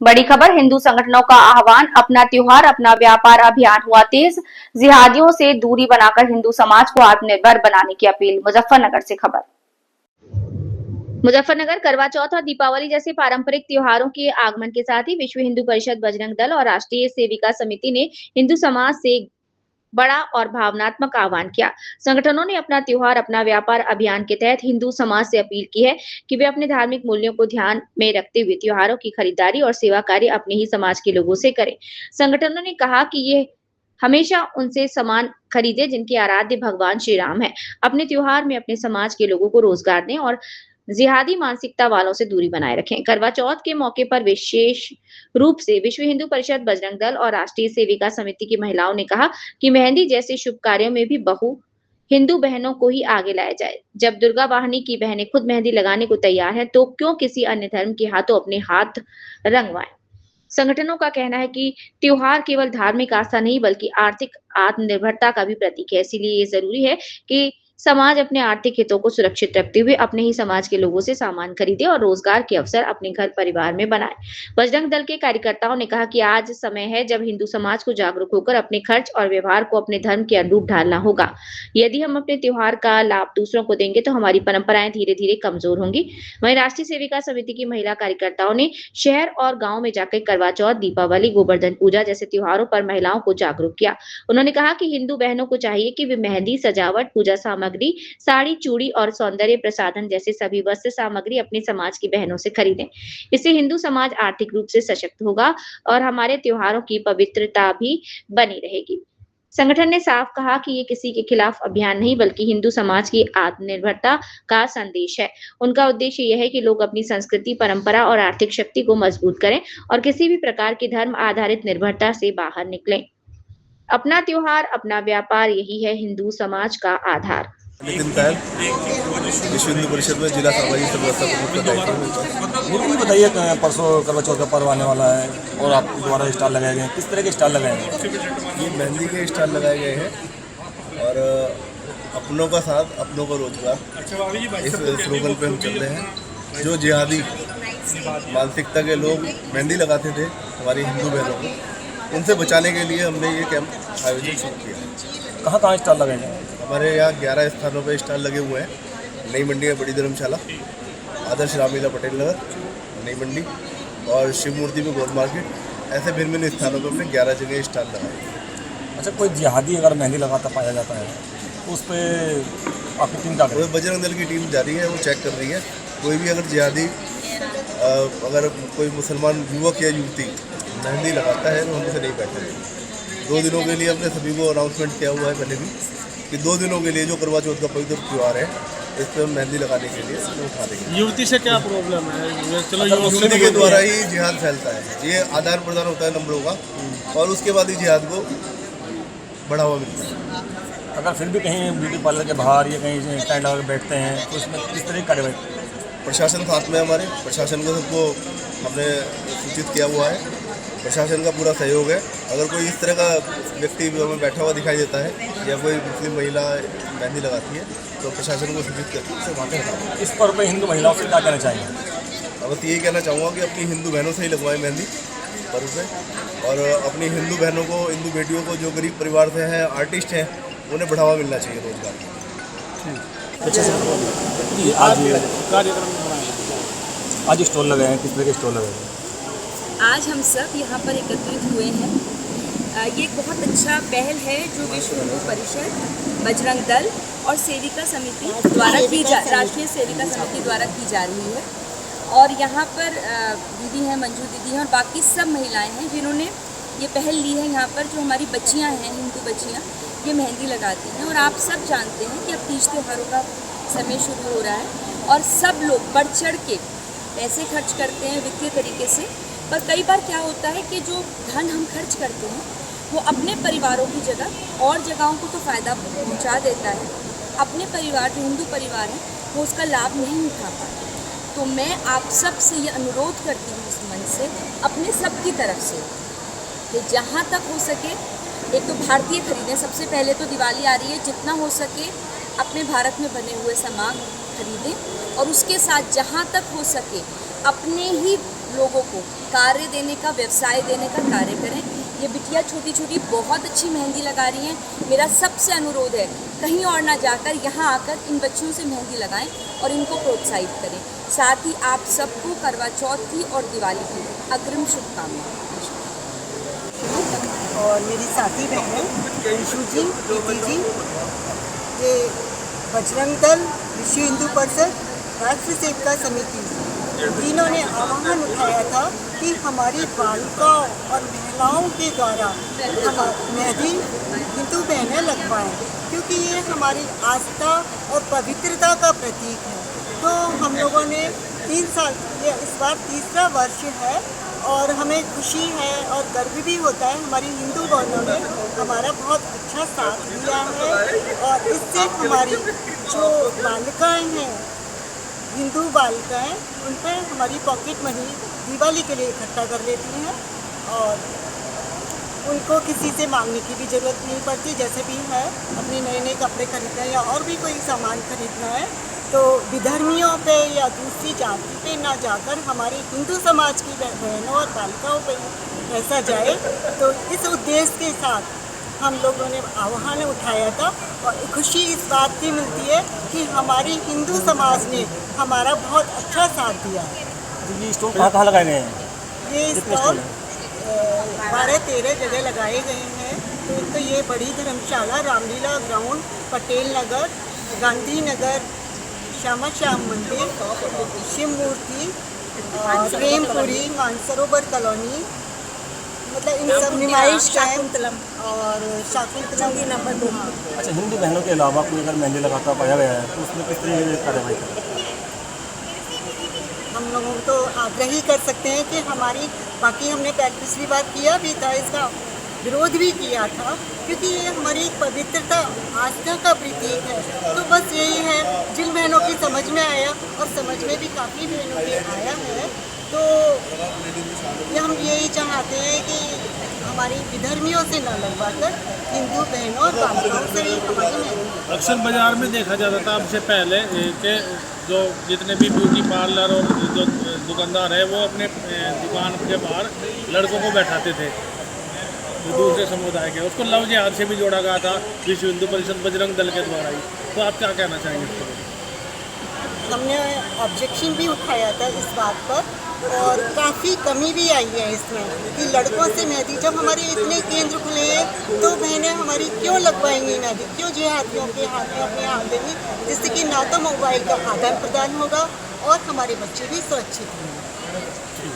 बड़ी खबर, हिंदू संगठनों का आह्वान, अपना त्योहार अपना व्यापार अभियान हुआ तेज। जिहादियों से दूरी बनाकर हिंदू समाज को आत्मनिर्भर बनाने की अपील। मुजफ्फरनगर से खबर। मुजफ्फरनगर करवा चौथ और दीपावली जैसे पारंपरिक त्योहारों के आगमन के साथ ही विश्व हिंदू परिषद, बजरंग दल और राष्ट्रीय सेविका समिति ने हिंदू समाज से बड़ा और भावनात्मक आह्वान किया। संगठनों ने अपना त्योहार अपना व्यापार अभियान के तहत हिंदू समाज से अपील की है कि वे अपने धार्मिक मूल्यों को ध्यान में रखते हुए त्योहारों की खरीदारी और सेवा कार्य अपने ही समाज के लोगों से करें। संगठनों ने कहा कि ये हमेशा उनसे सामान खरीदे जिनके आराध्य भगवान श्री राम है। अपने त्योहार में अपने समाज के लोगों को रोजगार दें और जिहादी मानसिकता वालों से दूरी बनाए रखें। करवा चौथ के मौके पर विशेष रूप से विश्व हिंदू परिषद, बजरंग दल और राष्ट्रीय सेविका समिति की महिलाओं ने कहा कि मेहंदी जैसे शुभ कार्यों में भी हिंदू बहनों को ही आगे लाया जाए। जब दुर्गा वाहिनी की बहनें खुद मेहंदी लगाने को तैयार हैं, तो क्यों किसी अन्य धर्म के हाथों अपने हाथ रंगवाएं। संगठनों का कहना है कि त्योहार केवल धार्मिक आस्था नहीं बल्कि आर्थिक आत्मनिर्भरता का भी प्रतीक है। इसीलिए ये जरूरी है कि समाज अपने आर्थिक हितों को सुरक्षित रखते हुए अपने ही समाज के लोगों से सामान खरीदे और रोजगार के अवसर अपने घर परिवार में बनाए। बजरंग दल के कार्यकर्ताओं ने कहा कि आज समय है जब हिंदू समाज को जागरूक होकर अपने खर्च और व्यवहार को अपने धर्म के अनुरूप ढालना होगा। यदि हम अपने त्योहार का लाभ दूसरों को देंगे तो हमारी परंपराएं धीरे धीरे कमजोर होंगी। वहीं राष्ट्रीय सेविका समिति की महिला कार्यकर्ताओं ने शहर और गांव में जाकर करवा चौथ, दीपावली, गोवर्धन पूजा जैसे त्योहारों पर महिलाओं को जागरूक किया। उन्होंने कहा कि हिंदू बहनों को चाहिए कि वे मेहंदी, सजावट, पूजा सामग्री, साड़ी, चूड़ी और सौंदर्य प्रसाधन जैसे सभी वस्त्र सामग्री अपने समाज की बहनों से खरीदें। इससे हिंदू समाज आर्थिक रूप से सशक्त होगा और हमारे त्योहारों की पवित्रता भी बनी रहेगी। संगठन ने साफ कहा कि ये किसी के खिलाफ अभियान नहीं बल्कि हिंदू समाज की आत्मनिर्भरता का संदेश है। उनका उद्देश्य यह है कि लोग अपनी संस्कृति, परंपरा और आर्थिक शक्ति को मजबूत करें और किसी भी प्रकार की धर्म आधारित निर्भरता से बाहर निकलें। अपना त्योहार अपना व्यापार, यही है हिंदू समाज का आधार। नितिन पहल, विश्व हिंदू परिषद में जिला सामाजिक व्यवस्था प्रमुख का दायित्व है। बताइए, परसों करवा चौथ का पर्व आने वाला है और आपके द्वारा स्टॉल लगाए गए हैं, किस तरह के स्टॉल लगाए गए हैं? ये मेहंदी के स्टॉल लगाए गए हैं और अपनों का साथ अपनों का रोजगार, इस स्लोगन पे हम चल रहे हैं। जो जिहादी मानसिकता के लोग मेहंदी लगाते थे हमारी हिंदू बहनों को, उनसे बचाने के लिए हमने ये कैंप आयोजन शुरू किया। कहाँ कहाँ स्टॉल लगाए गए हैं? हमारे यहाँ 11 स्थानों पर स्टॉल लगे हुए हैं। नई मंडी में बड़ी धर्मशाला, आदर्श रामलीला पटेल नगर, नई मंडी और शिव मूर्ति में गोल मार्केट, ऐसे भिन्न भिन्न स्थानों पर हमने 11 जगह स्टॉल लगाए। अच्छा, कोई जिहादी अगर मेहंदी लगाता पाया जाता है तो उस पर आपकी टीम क्या करेगी? बजरंग दल की टीम जा रही है, वो चेक कर रही है। कोई भी अगर जिहादी अगर कोई मुसलमान युवक या युवती मेहंदी लगाता है तो हम उसे नहीं पहचानेंगे। 2 दिनों के लिए हमने सभी को अनाउंसमेंट किया हुआ है पहले भी कि 2 दिनों के लिए जो करवा चौथ का पवित्र त्यौहार है, इस पर मेहंदी लगाने के लिए हम उठा देंगे। युवती से क्या प्रॉब्लम है? चलो युवती के द्वारा ही जिहाद फैलता है, ये आदान प्रदान होता है नंबरों का और उसके बाद ही जिहाद को बढ़ावा मिलता है। अगर फिर भी कहीं ब्यूटी पार्लर के बाहर या कहीं स्टैंड लगा के बैठते हैं तो उसमें किस तरह की कार्रवाई? प्रशासन साथ में, हमारे प्रशासन को सबको हमने सूचित किया हुआ है। प्रशासन का पूरा सहयोग है। अगर कोई इस तरह का व्यक्ति हमें बैठा हुआ दिखाई देता है या कोई मुस्लिम महिला मेहंदी लगाती है तो प्रशासन को सूचित करके उसे वहाँ से हटाएं। इस पर्व पर हिंदू महिलाओं से क्या कहना चाहेंगे? अब बस यही कहना चाहूँगा कि अपनी हिंदू बहनों से ही लगवाएं मेहंदी पर्व पे, और अपनी हिंदू बहनों को, हिंदू बेटियों को जो गरीब परिवार से हैं, आर्टिस्ट हैं, उन्हें बढ़ावा मिलना चाहिए रोजगार। आज स्टॉल लगाए हैं, किस तरह के स्टॉल लगाए हैं? आज हम सब यहाँ पर एकत्रित हुए हैं। ये एक बहुत अच्छा पहल है जो विश्व हिंदू परिषद, बजरंग दल और सेविका समिति द्वारा राष्ट्रीय सेविका समिति द्वारा की जा रही है। और यहाँ पर दीदी हैं, मंजू दीदी हैं और बाकी सब महिलाएं हैं जिन्होंने ये पहल ली है। यहाँ पर जो हमारी बच्चियाँ हैं, हिंदू बच्चियाँ, ये मेहंदी लगाती हैं। और आप सब जानते हैं कि अब तीज त्योहारों का समय शुरू हो रहा है और सब लोग बढ़ चढ़ के पैसे खर्च करते हैं वित्तीय तरीके से। पर कई बार क्या होता है कि जो धन हम खर्च करते हैं वो अपने परिवारों की जगह और जगहों को तो फ़ायदा पहुंचा देता है, अपने परिवार जो हिंदू परिवार है वो उसका लाभ नहीं उठा पाते। तो मैं आप सब से ये अनुरोध करती हूँ इस मन से, अपने सब की तरफ से, कि जहाँ तक हो सके एक तो भारतीय खरीदें। सबसे पहले तो दिवाली आ रही है, जितना हो सके अपने भारत में बने हुए सामान खरीदें और उसके साथ जहाँ तक हो सके अपने ही लोगों को कार्य देने का, व्यवसाय देने का कार्य करें। ये बिटिया छोटी छोटी बहुत अच्छी मेहंदी लगा रही हैं। मेरा सबसे अनुरोध है, कहीं और ना जाकर यहाँ आकर इन बच्चियों से मेहंदी लगाएं और इनको प्रोत्साहित करें। साथ ही आप सबको करवा चौथ की और दिवाली की अग्रिम शुभकामनाएं। और मेरी साथी बहनें अंशु जी, प्रीति जी, ये बजरंग दल, विश्व हिंदू परिषद, राष्ट्रीय सेविका समिति, जिन्होंने आह्वान उठाया था कि हमारी बालिकाओं और महिलाओं के द्वारा हम मेहंदी हिंदू बहनें लगवाएं, क्योंकि ये हमारी आस्था और पवित्रता का प्रतीक है। तो हम लोगों ने 3 साल, ये इस बार तीसरा वर्ष है और हमें खुशी है और गर्व भी होता है। हमारी हिंदू बहनों ने हमारा बहुत अच्छा साथ दिया है और इससे हमारी जो बालिकाएं हैं, हिंदू बालिकाएं, उन पर हमारी पॉकेट मनी दिवाली के लिए इकट्ठा कर लेती हैं और उनको किसी से मांगने की भी ज़रूरत नहीं पड़ती। जैसे भी है, अपने नए नए कपड़े खरीदना है या और भी कोई सामान खरीदना है तो विधर्मियों पे या दूसरी जाति पे ना जाकर हमारे हिंदू समाज की बहनों और बालिकाओं पे ऐसा जाए। तो इस उद्देश्य के साथ हम लोगों ने आह्वान उठाया था और खुशी इस बात की मिलती है कि हमारे हिंदू समाज ने हमारा बहुत अच्छा साथ दिया है। ये स्टॉल कहाँ लगाए गए हैं? ये स्टॉल 12-13 जगह लगाए गए हैं। तो एक तो ये बड़ी धर्मशाला, रामलीला ग्राउंड, पटेल नगर, गांधी नगर, श्यामा श्याम मंदिर, शिव मूर्ति, प्रेमपुरी, मानसरोवर कॉलोनी, मतलब इन सब नुमाइश कैंप और शाकुंतलम नंबर 2। अच्छा, हिंदू बहनों के अलावा कोई अगर मेहंदी लगाता पाया गया है तो उसमें किस तरह की कार्रवाई करें? हम लोगों तो आग्रह ही कर सकते हैं कि हमारी, बाकी हमने पिछली बार किया भी था, इसका विरोध भी किया था, क्योंकि ये हमारी एक पवित्रता, आस्था का प्रतीक है। तो बस यही है, जिन बहनों की समझ में आया और समझ में भी काफ़ी बहनों के आया है, तो ये हम यही चाहते हैं कि हमारी विधर्मियों से न लगवाकर हिंदू बहनों और बालिकाओं से ही हमारी। अक्सर बाजार में देखा जाता था अब से पहले कि जो जितने भी ब्यूटी पार्लर और जो दुकानदार है वो अपने दुकान के बाहर लड़कों को बैठाते थे जो दूसरे समुदाय के। उसको लव जिहाद से भी जोड़ा गया था विश्व हिंदू परिषद बजरंग दल के द्वारा ही। तो आप क्या कहना चाहेंगे इस पर? हमने ऑब्जेक्शन भी उठाया था इस बात पर और काफ़ी कमी भी आई है इसमें कि लड़कों से मेहंदी, जब हमारे इतने केंद्र खुले हैं तो बहनें हमारी क्यों लगवाएंगी मेहंदी, क्यों जिहादियों के हाथ में अपने हाथ देंगी, जिससे कि ना तो मोबाइल का आदान प्रदान होगा और हमारे बच्चे भी सुरक्षित होंगे।